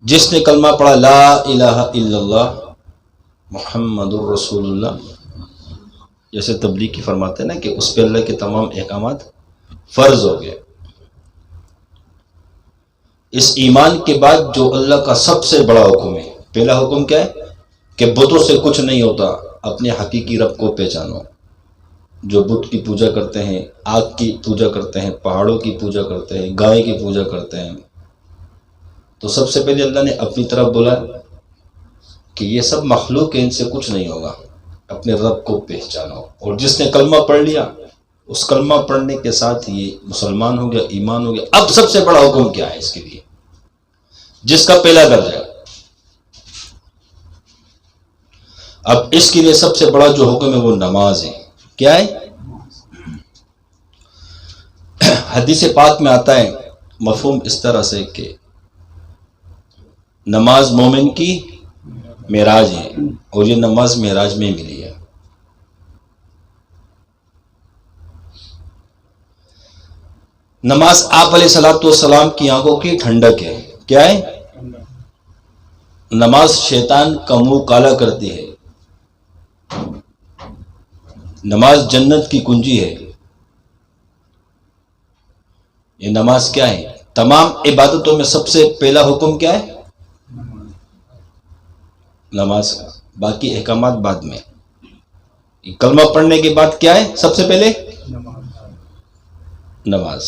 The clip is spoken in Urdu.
جس نے کلمہ پڑھا لا الہ الا اللہ محمد الرسول اللہ، جیسے تبلیغ کی فرماتے ہیں نا کہ اس پہ اللہ کے تمام احکامات فرض ہو گئے۔ اس ایمان کے بعد جو اللہ کا سب سے بڑا حکم ہے، پہلا حکم کیا ہے کہ بتوں سے کچھ نہیں ہوتا، اپنے حقیقی رب کو پہچانو۔ جو بت کی پوجا کرتے ہیں، آگ کی پوجا کرتے ہیں، پہاڑوں کی پوجا کرتے ہیں، گائے کی پوجا کرتے ہیں، تو سب سے پہلے اللہ نے اپنی طرف بولا کہ یہ سب مخلوق ہے، ان سے کچھ نہیں ہوگا، اپنے رب کو پہچانو۔ اور جس نے کلمہ پڑھ لیا، اس کلمہ پڑھنے کے ساتھ یہ مسلمان ہو گیا، ایمان ہو گیا۔ اب سب سے بڑا حکم کیا ہے اس کے لیے، جس کا پہلا درجہ، اب اس کے لیے سب سے بڑا جو حکم ہے وہ نماز ہے۔ کیا ہے؟ حدیث پاک میں آتا ہے مفہوم اس طرح سے کہ نماز مومن کی معراج ہے، اور یہ نماز معراج میں ملی ہے۔ نماز آپ علیہ الصلوۃ والسلام کی آنکھوں کی ٹھنڈک ہے۔ کیا ہے؟ نماز شیطان کا منہ کالا کرتی ہے۔ نماز جنت کی کنجی ہے۔ یہ نماز کیا ہے؟ تمام عبادتوں میں سب سے پہلا حکم کیا ہے؟ نماز کا، باقی احکامات بعد میں۔ کلمہ پڑھنے کے بعد کیا ہے سب سے پہلے؟ نماز۔